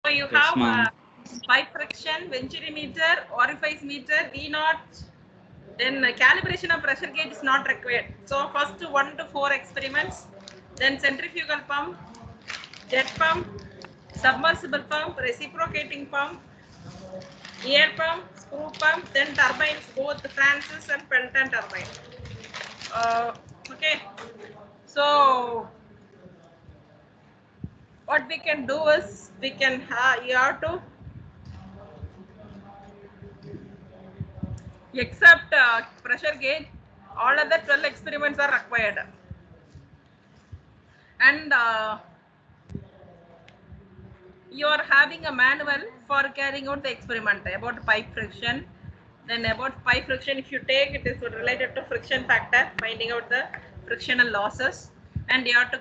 you Yes, have ma'am. pipe friction, venturi meter, orifice meter, V naught. Then calibration of pressure gauge is not required. So first 1 to 4 experiments, then centrifugal pump, jet pump, submersible pump, reciprocating pump, air pump, screw pump, then turbines, both Francis and Penton turbine. Okay, so what we can do is we can you have to except pressure gauge, all other 12 experiments are required. And you are having a manual for carrying out the experiment about pipe friction. Then about pipe friction, if you take, it is related to friction factor, finding out the frictional losses, and you have to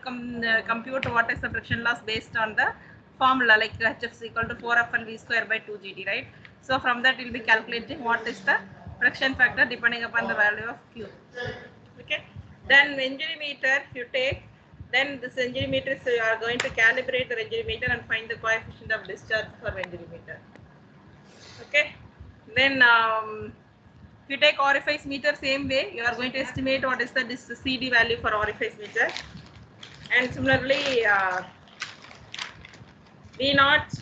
compute what is the friction loss based on the formula, like HF is equal to 4FLV square by 2GT, right? So from that you'll be calculating what is the friction factor depending upon the value of Q. Okay, then venturi meter you take, then this venturi meter, so you are going to calibrate the venturi meter and find the coefficient of discharge for venturi meter. Okay, then if you take orifice meter, same way you are going to estimate what is the CD value for orifice meter. And similarly V naught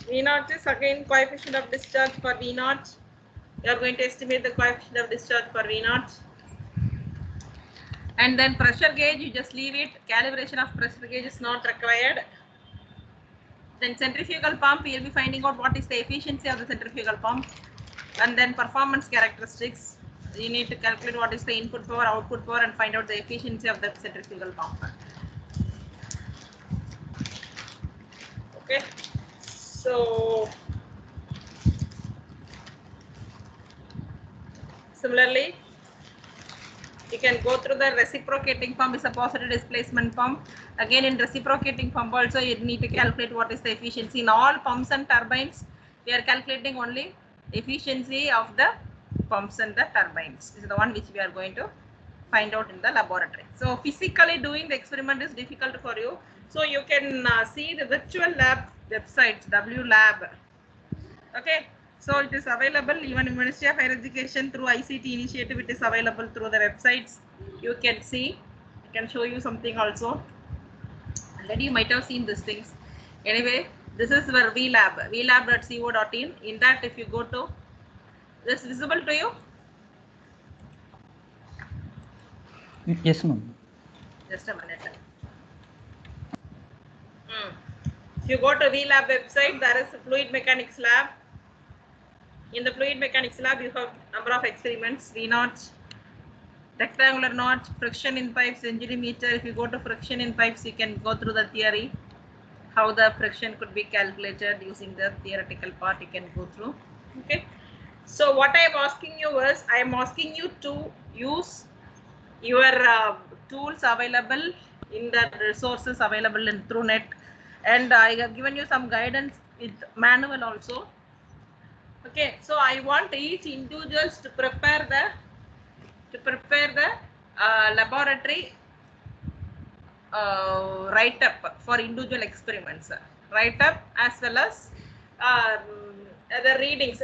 is again coefficient of discharge for V naught. You are going to estimate the coefficient of discharge for V naught. And then pressure gauge, you just leave it. Calibration of pressure gauge is not required. Then centrifugal pump, you'll be finding out what is the efficiency of the centrifugal pump. And then performance characteristics, you need to calculate what is the input power, output power, and find out the efficiency of the centrifugal pump. Okay, so similarly you can go through the reciprocating pump, is a positive displacement pump. Again, in reciprocating pump also you need to calculate what is the efficiency. In all pumps and turbines, we are calculating only efficiency of the pumps and the turbines. This is the one which we are going to find out in the laboratory. So physically doing the experiment is difficult for you. So you can see the virtual lab websites, WLab. Okay, so it is available even in Ministry of Higher Education through ICT initiative. It is available through the websites. You can see. I can show you something also. Already you might have seen these things. Anyway, this is where VLab, vlab.co.in. In that, if you go to, this is visible to you. Yes, ma'am. Just a minute. If you go to VLab website, there is a fluid mechanics lab. In the fluid mechanics lab, you have number of experiments, V naught, rectangular knot, friction in pipes, venturi meter. If you go to friction in pipes, you can go through the theory, how the friction could be calculated using the theoretical part. You can go through. Okay. So what I am asking you is, I am asking you to use your tools available in the resources available in through net, and I have given you some guidance with manual also. Okay. So I want each individuals to prepare the laboratory write up for individual experiments, write up as well as the readings.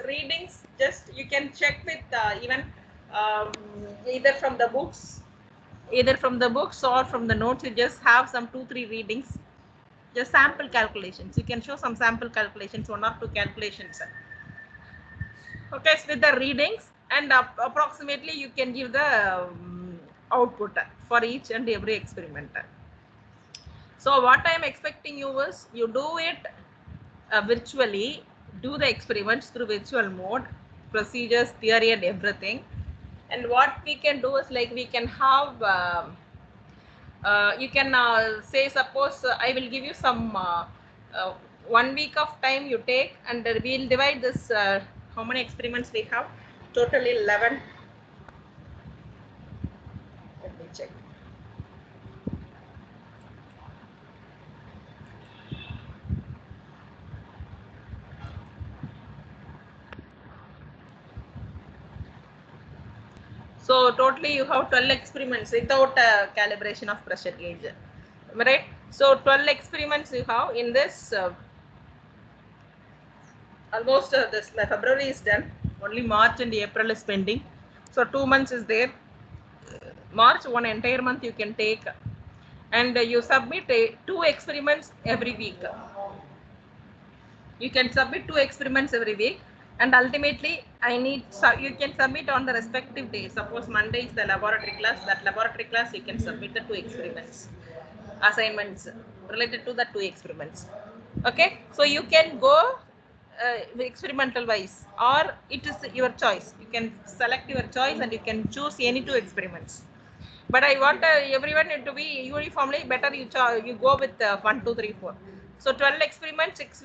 Just you can check with even either from the books or from the notes. You just have some 2-3 readings, just sample calculations. You can show some sample calculations, 1 or 2 calculations. Okay, so with the readings, and approximately you can give the output for each and every experiment. So what I am expecting you is, you do it virtually, do the experiments through virtual mode, procedures, theory and everything. And what we can do is, like, we can have you can say, suppose I will give you some 1 week of time you take, and we will divide this, how many experiments we have, totally 11. Let me check. So totally you have 12 experiments without calibration of pressure gauge, right? So 12 experiments you have in this almost this February is done. Only March and April is pending. So 2 months is there. March, one entire month you can take, and you submit 2 experiments every week. You can submit 2 experiments every week, and ultimately you can submit on the respective day. Suppose Monday is the laboratory class. That laboratory class you can submit the 2 experiments, assignments related to the 2 experiments. Okay, so you can go experimental wise, or it is your choice. You can select your choice and you can choose any 2 experiments. But I want everyone to be uniformly better. You go with 1, 2, 3, 4. So 12 experiments, 6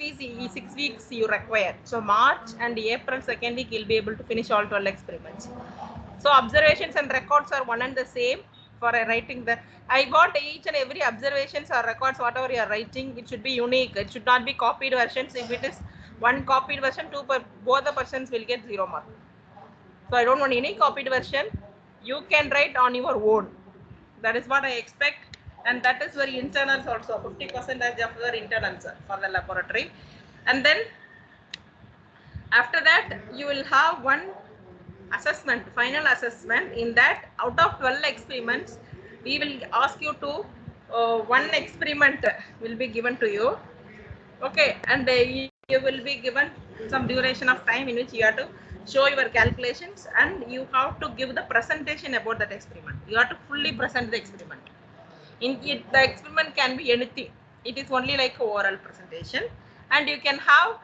weeks you require. So March and April 2nd week you'll be able to finish all 12 experiments. So observations and records are one and the same for writing the. I want each and every observations or records, whatever you are writing, it should be unique. It should not be copied versions. If it is one copied version, both the persons will get 0 mark. So I don't want any copied version. You can write on your own. That is what I expect, and that is where internals also 50% of your internals for the laboratory. And then after that you will have one assessment, final assessment. In that, out of 12 experiments, we will ask you to one experiment will be given to you. Okay, and you will be given some duration of time in which you have to show your calculations, and you have to give the presentation about that experiment. You have to fully present the experiment. In it, the experiment can be anything. It is only like oral presentation, and you can have,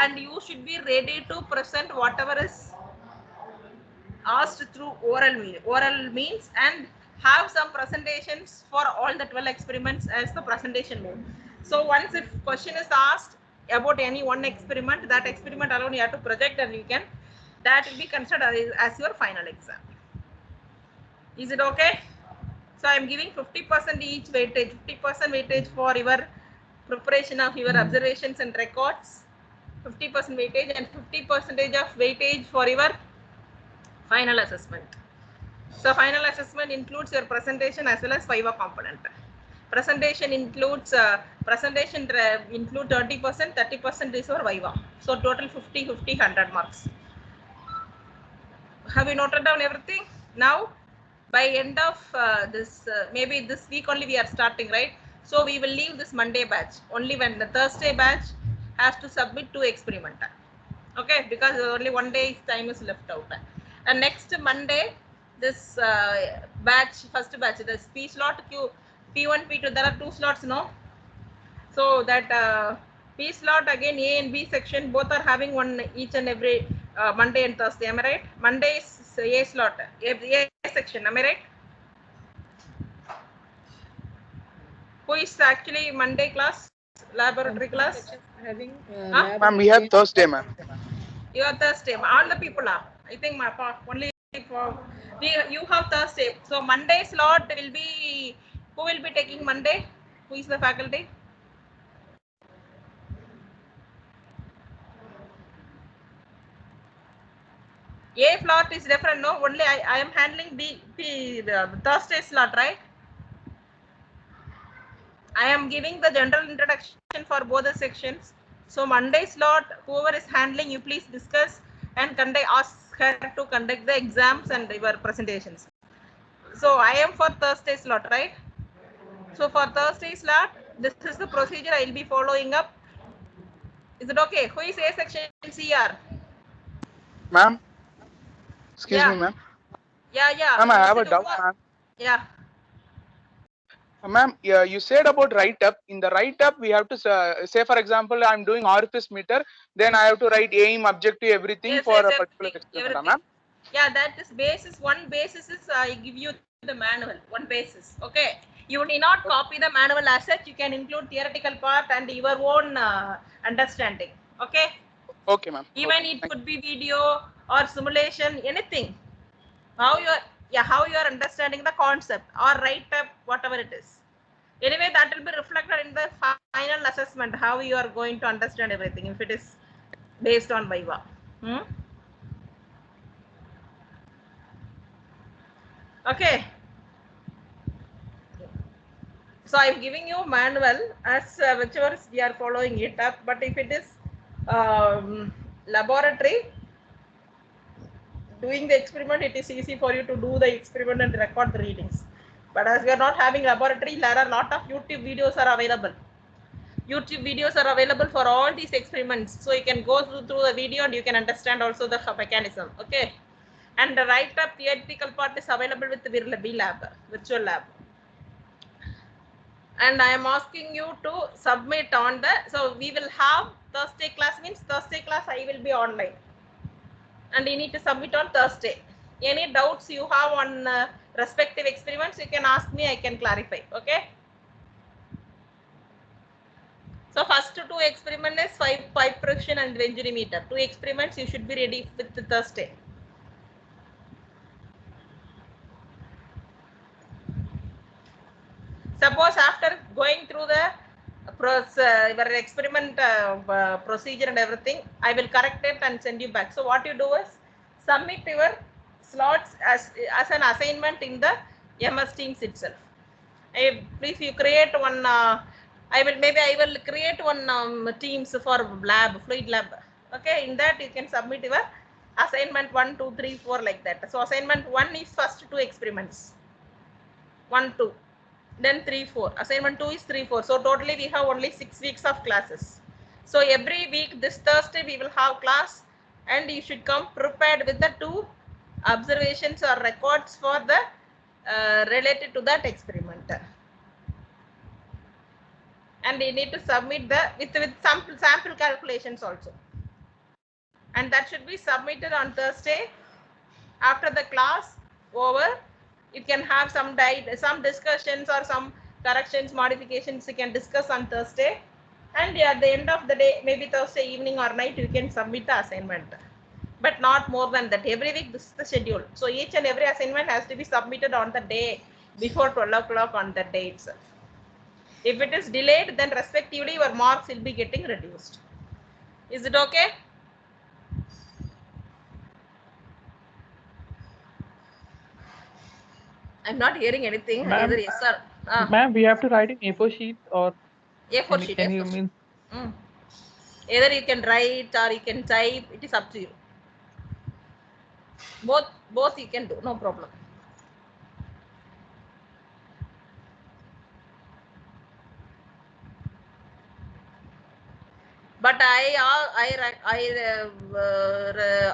and you should be ready to present whatever is asked through oral means, and have some presentations for all the 12 experiments as the presentation mode. So once if question is asked about any one experiment, that experiment alone you have to project, and you can, that will be considered as your final exam. Is it okay? So I am giving 50% each weightage, 50% weightage for your preparation of your observations and records, 50% weightage, and 50% of weightage for your final assessment. So final assessment includes your presentation as well as Viva component. Presentation includes include 30%, 30% is your Viva. So total 50, 50, 100 marks. Have you noted down everything? Now, by end of this, maybe this week only we are starting, right? So we will leave this Monday batch. Only when the Thursday batch has to submit 2 experiment. Okay, because only 1 day time is left out. And next Monday, this first batch, the P slot, P1, P2, there are 2 slots, no? So that P slot, again A and B section both are having one each and every Monday and Thursday. Am I right? Monday is A slot, A section. Am I right? Who is actually Monday class, laboratory class? Having Ma'am, we have Thursday, ma'am. You are Thursday. All the people are. I think only for you have Thursday. So Monday slot will be, who will be taking Monday? Who is the faculty? A slot is different, no? Only I am handling the Thursday slot, right? I am giving the general introduction for both the sections. So Monday slot, whoever is handling, you please discuss and ask her to conduct the exams and your presentations. So I am for Thursday slot, right? So for Thursday slot, this is the procedure I will be following up. Is it okay? Who is A section CR? Ma'am, excuse Yeah. me, ma'am. Yeah. Ma'am, I have a doubt, ma'am. Yeah. Ma'am, you said about write-up. In the write-up, we have to say, for example, I'm doing orifice meter, then I have to write aim, objective, everything Yes, for yes, a particular experiment, ma'am. Yeah, that is basis. One basis is I give you the manual. One basis. Okay. You need not copy the manual as such. You can include theoretical part and your own understanding. Okay. Okay, ma'am. Even okay. it could be video or simulation, anything. How you are understanding the concept, or write up whatever it is. Anyway, that will be reflected in the final assessment, how you are going to understand everything if it is based on Viva. Okay. So I'm giving you manual as whichever we are following it up. But if it is laboratory, doing the experiment, it is easy for you to do the experiment and record the readings. But as we are not having laboratory, there are a lot of YouTube videos are available. YouTube videos are available for all these experiments. So you can go through the video and you can understand also the mechanism. Okay. And the write up theoretical part is available with the VLab, virtual lab. And I am asking you to submit on the, so we will have Thursday class, means Thursday class I will be online. And you need to submit on Thursday. Any doubts you have on respective experiments, you can ask me, I can clarify. Okay. So first two experiment is pipe pressure and venturimeter. 2 experiments you should be ready with the Thursday. Suppose after going through the your experiment procedure and everything, I will correct it and send you back. So what you do is submit your slots as an assignment in the MS Teams itself. Please you create one. I will create one Teams for lab, fluid lab. Okay, in that you can submit your assignment 1, 2, 3, 4 like that. So assignment 1 is first 2 experiments. 1, 2. Then 3, 4. Assignment 2 is 3, 4. So totally we have only 6 weeks of classes. So every week, this Thursday we will have class, and you should come prepared with the 2 observations or records for the related to that experiment. And you need to submit the with sample calculations also. And that should be submitted on Thursday. After the class over, you can have some discussions or some corrections, modifications you can discuss on Thursday. And at the end of the day, maybe Thursday evening or night, you can submit the assignment. But not more than that. Every week, this is the schedule. So each and every assignment has to be submitted on the day before 12 o'clock on the day itself. If it is delayed, then respectively your marks will be getting reduced. Is it okay? I'm not hearing anything. Ma'am, Yes, sir. Ma'am, we have to write in A4 sheet or A4 sheet. Can you mean? Either you can write or you can type. It is up to you. Both you can do. No problem. But I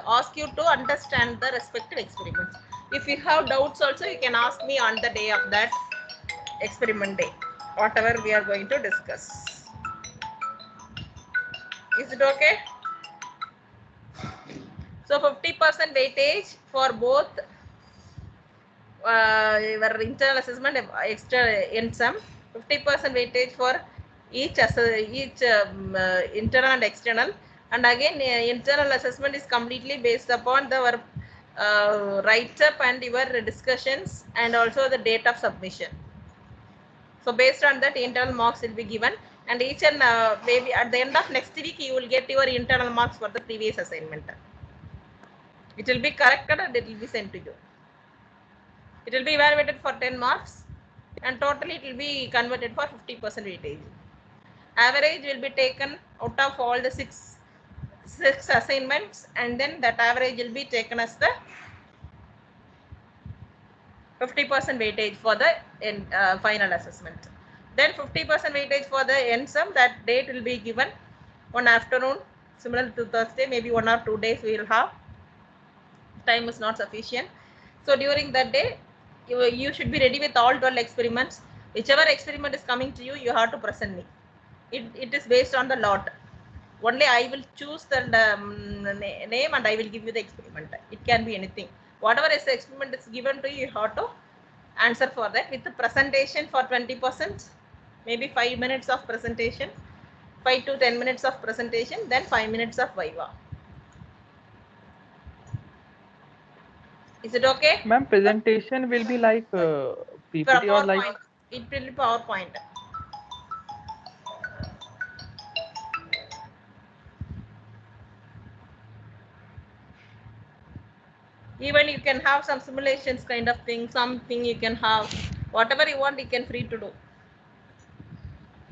ask you to understand the respective experiments. If you have doubts also, you can ask me on the day of that experiment day, whatever we are going to discuss. Is it okay? So 50% weightage for both your internal assessment, extra INSEM, 50% weightage for each internal and external. And again, internal assessment is completely based upon the write-up and your discussions and also the date of submission. So based on that, internal marks will be given, and each and maybe at the end of next week, you will get your internal marks for the previous assignment. It will be corrected and it will be sent to you. It will be evaluated for 10 marks, and totally it will be converted for 50% weightage. Average will be taken out of all the six assignments, and then that average will be taken as the 50% weightage for the final assessment. Then 50% weightage for the NSEM, that date will be given one afternoon, similar to Thursday, maybe 1 or 2 days we will have. Time is not sufficient. So during that day, you should be ready with all 12 experiments. Whichever experiment is coming to you, you have to present me. It is based on the lot. Only I will choose the name and I will give you the experiment. It can be anything. Whatever is the experiment is given to you, you have to answer for that with the presentation for 20%, maybe 5 minutes of presentation, 5 to 10 minutes of presentation, then 5 minutes of Viva. Is it okay? Ma'am, presentation will be like PPT or like? It will be PowerPoint. Even you can have some simulations kind of thing, something you can have, whatever you want, you can free to do.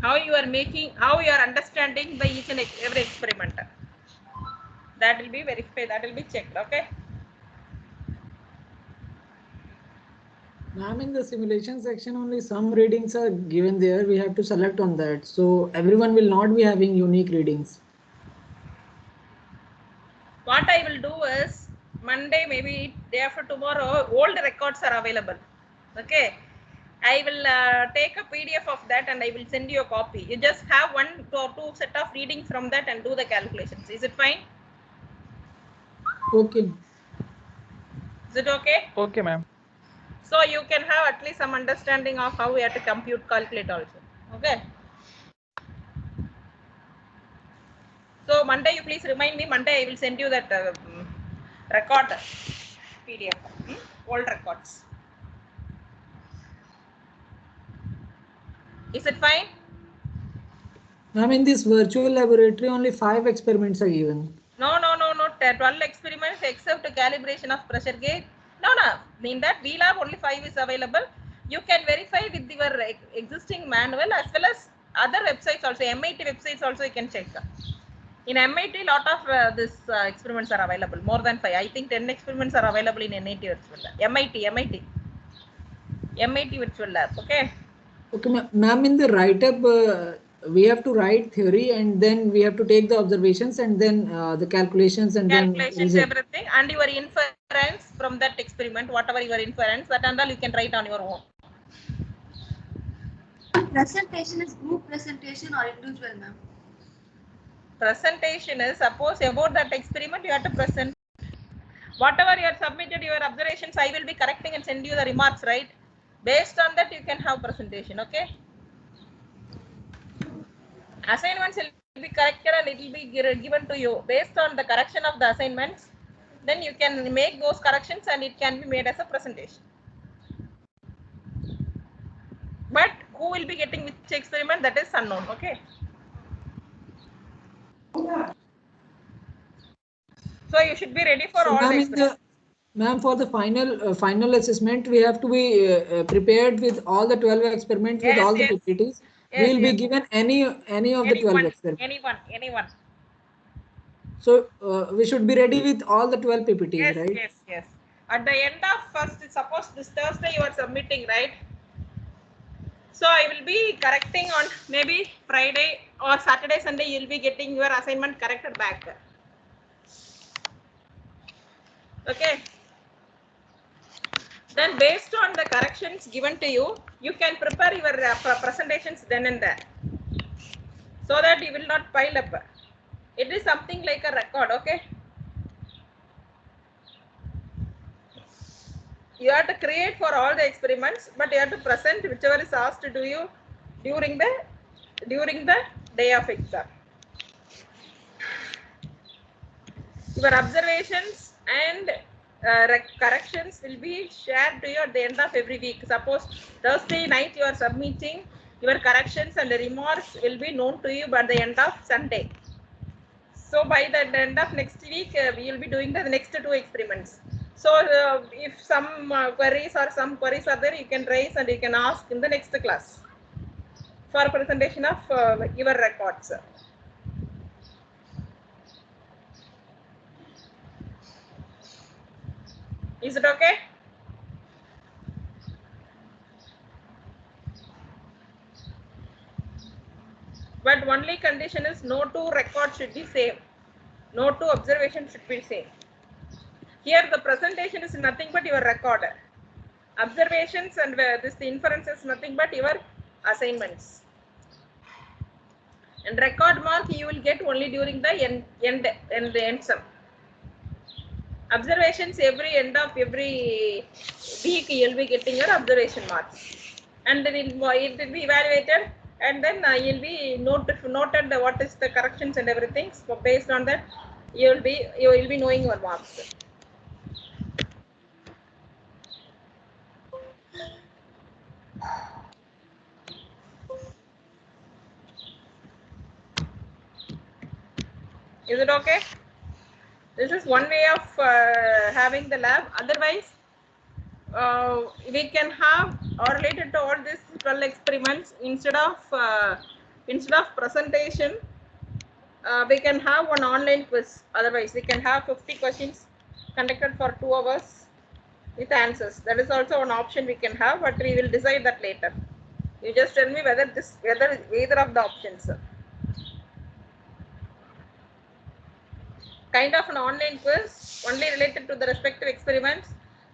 How you are making, how you are understanding by each and every experiment. That will be verified, that will be checked. Okay. Ma'am, in the simulation section, only some readings are given there. We have to select on that. So everyone will not be having unique readings. What I will do is Monday, maybe day after tomorrow, old records are available. Okay. I will take a PDF of that and I will send you a copy. You just have 1 or 2 set of readings from that and do the calculations. Is it fine? Okay. Is it okay? Okay, ma'am. So you can have at least some understanding of how we have to compute, calculate also. Okay. So Monday, you please remind me. Monday, I will send you that record PDF, old records. Is it fine? Ma'am, in this virtual laboratory, only 5 experiments are given. No. 12 experiments except calibration of pressure gauge. No. In that VLab only 5 is available. You can verify with your existing manual as well as other websites also. MIT websites also you can check. In MIT, lot of this experiments are available. More than 5. I think 10 experiments are available in NIT virtual lab. MIT virtual lab. Okay. Okay, ma'am, in the write-up, we have to write theory and then we have to take the observations and then the calculations and Calculations, then everything, and your inference from that experiment, whatever your inference, that and all you can write on your own. Presentation is group presentation or individual, ma'am? Presentation is, suppose about that experiment you have to present. Whatever you have submitted your observations, I will be correcting and send you the remarks, right? Based on that, you can have presentation, okay? Assignments will be corrected and it will be given to you. Based on the correction of the assignments, then you can make those corrections and it can be made as a presentation. But who will be getting which experiment, that is unknown, okay? So you should be ready for all the experiments. Ma'am, for the final assessment, we have to be prepared with all the 12 experiments, with all the PPTs. We will be given any of the 12 experiments. Anyone. So we should be ready with all the 12 PPTs, right? Yes. At the end of first, suppose this Thursday you are submitting, right? So I will be correcting on maybe Friday or Saturday, Sunday, you will be getting your assignment corrected back. Okay. Then based on the corrections given to you, you can prepare your presentations then and there, so that you will not pile up. It is something like a record, okay? You have to create for all the experiments, but you have to present whichever is asked to do you during the day of exam. Your observations and corrections will be shared to you at the end of every week. Suppose Thursday night you are submitting, your corrections and remarks will be known to you by the end of Sunday. So by the end of next week, we will be doing the next 2 experiments. So if some queries are there, you can raise and you can ask in the next class for presentation of your records. Is it okay? But only condition is no 2 records should be same. No 2 observations should be same. Here the presentation is nothing but your record. Observations and this inference is nothing but your assignments. And record mark you will get only during the end sum. Observations every end of every week you will be getting your observation marks, and then it will be evaluated, and then you'll be noted what is the corrections and everything. So based on that, you will be knowing your marks. Is it okay? This is one way of having the lab. Otherwise, we can have or related to all these 12 experiments, instead of presentation, we can have one online quiz. Otherwise, we can have 50 questions conducted for 2 hours with answers. That is also an option we can have, but we will decide that later. You just tell me whether either of the options. Kind of an online quiz, only related to the respective experiments,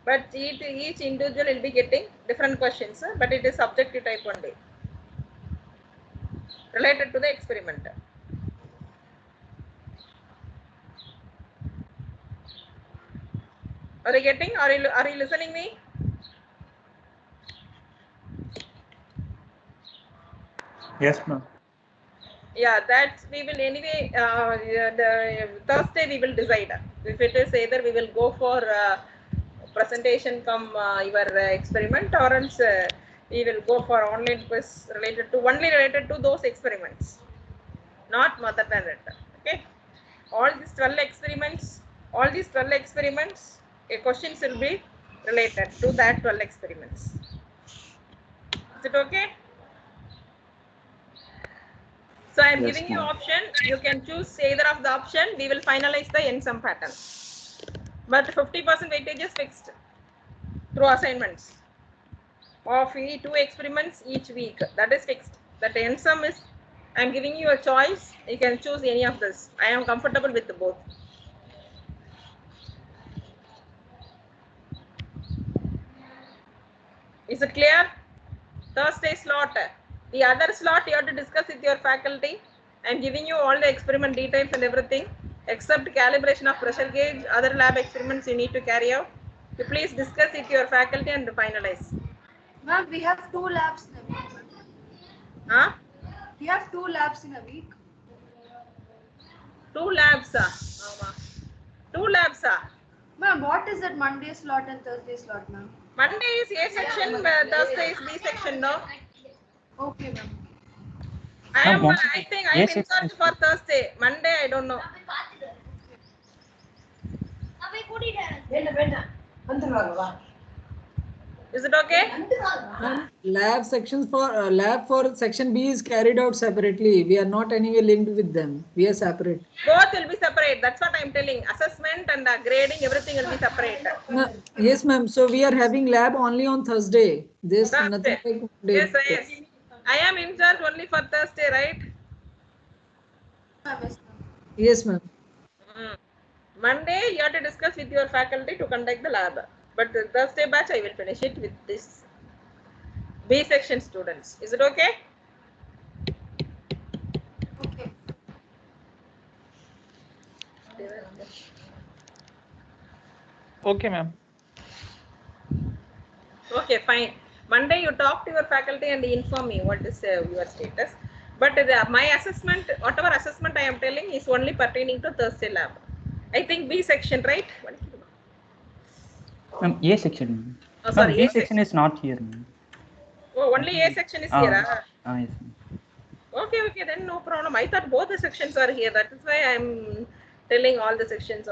but each individual will be getting different questions, but it is subjective type only, related to the experiment. Are you getting? Are you listening me? Yes, ma'am. Yeah, that we will anyway. The Thursday we will decide if it is either we will go for presentation from your experiment, or else we will go for online quiz only related to those experiments, not mother than it. Okay, all these 12 experiments, questions will be related to that 12 experiments. Is it okay? So I am Yes, giving you ma'am. option. You can choose either of the option. We will finalize the end sum pattern. But 50% weightage is fixed through assignments of 2 experiments each week. That is fixed. That end sum is, I am giving you a choice. You can choose any of this. I am comfortable with both. Is it clear? Thursday slot. The other slot you have to discuss with your faculty. I am giving you all the experiment details and everything, except calibration of pressure gauge. Other lab experiments you need to carry out. So please discuss with your faculty and finalize. Ma'am, we have 2 labs in a week. Huh? We have 2 labs in a week. 2 labs. 2 labs. Ma'am, what is that Monday slot and Thursday slot, ma'am? Monday is A section, Thursday is B section, no? Okay, ma'am. I think I am A in section charge is for Thursday. Monday I don't know. Is it okay? Lab sections for lab for section B is carried out separately. We are not anyway linked with them. We are separate. Both will be separate. That's what I am telling. Assessment and grading, everything will be separate. Yes, ma'am. So we are having lab only on Thursday. There's nothing Thursday. like Monday. Yes. I am in charge only for Thursday, right? Yes, ma'am. Monday you have to discuss with your faculty to conduct the lab. But the Thursday batch I will finish it with this B section students. Is it okay? Okay. Okay, ma'am. Okay, fine. Monday you talk to your faculty and inform me what is your status. But my assessment, whatever assessment I am telling, is only pertaining to Thursday lab. I think B section, right? Ma'am, A section. Oh, sorry, B A section is not here, ma'am. Oh, only A section is here. Yes, ma'am. Okay, then no problem. I thought both the sections are here. That is why I am telling all the sections.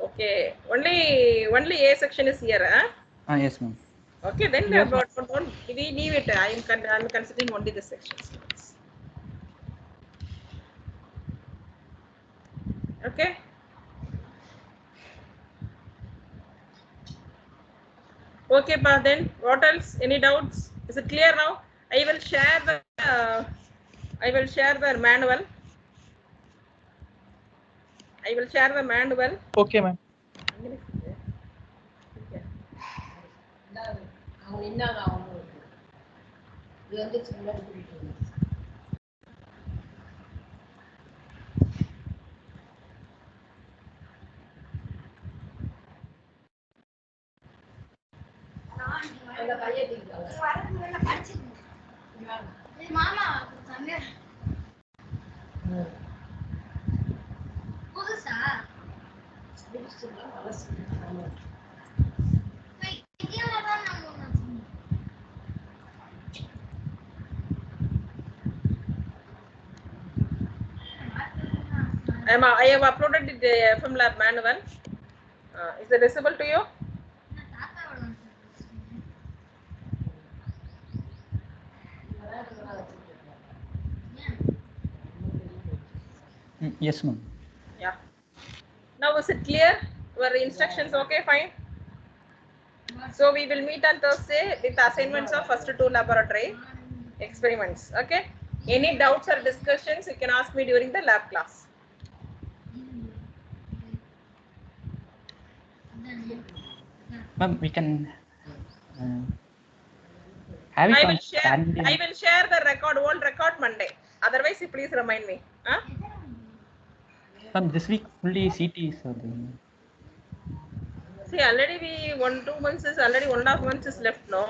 Okay, only A section is here. Huh? Yes, ma'am. Okay, then Yes, don't we leave it. I'm considering only the sections. Okay. Okay, but then what else? Any doubts? Is it clear now? I will share the manual. Okay, ma'am. I have uploaded the FM lab manual. Is it visible to you? Yes, ma'am. Yeah. Now is it clear? Were the instructions okay? Fine. So we will meet on Thursday with assignments of first 2 laboratory experiments. Okay. Any doubts or discussions you can ask me during the lab class. Ma'am, we can have it I on will share. Saturday. I will share the record. Old record Monday. Otherwise, you please remind me. Huh? Ma'am, this week fully CTs are there. See, already we 2 months is already 1.5 months is left. No.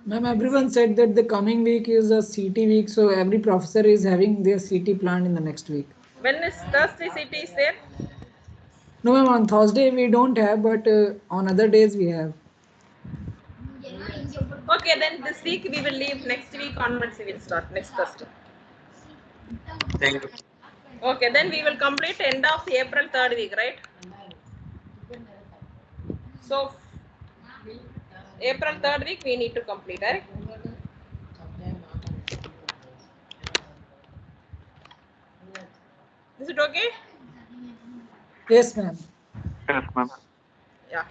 Ma'am, everyone said that the coming week is a CT week, so every professor is having their CT planned in the next week. When is Thursday CT is there? No, ma'am, on Thursday we don't have, but on other days we have. Okay, then this week we will leave. Next week onwards we will start. Next Thursday. Thank you. Okay, then we will complete end of April 3rd week, right? So April 3rd week we need to complete, right? Is it okay? Yes, ma'am. Yes, ma'am. Yeah.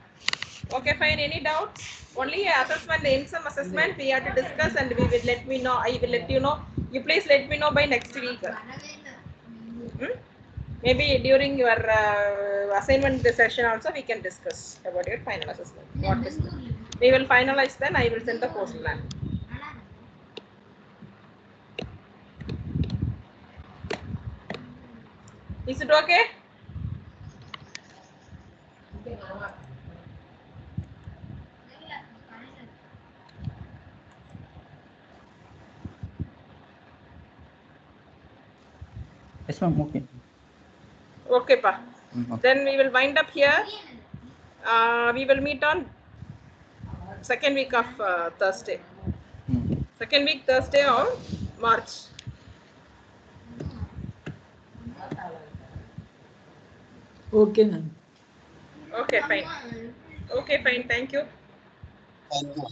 Okay, fine. Any doubts? Only assessment, in some assessment we have to discuss and we will let me know. I will let you know. You please let me know by next week. Maybe during your assignment session also we can discuss about your final assessment. What is it? We will finalize, then I will send the course plan. Is it okay? Yes, ma'am. Okay. Okay, pa. Okay. Then we will wind up here. We will meet on second week of Thursday. Second week Thursday of March. Okay, ma'am. Okay, fine. Okay, fine. Thank you. Thank you.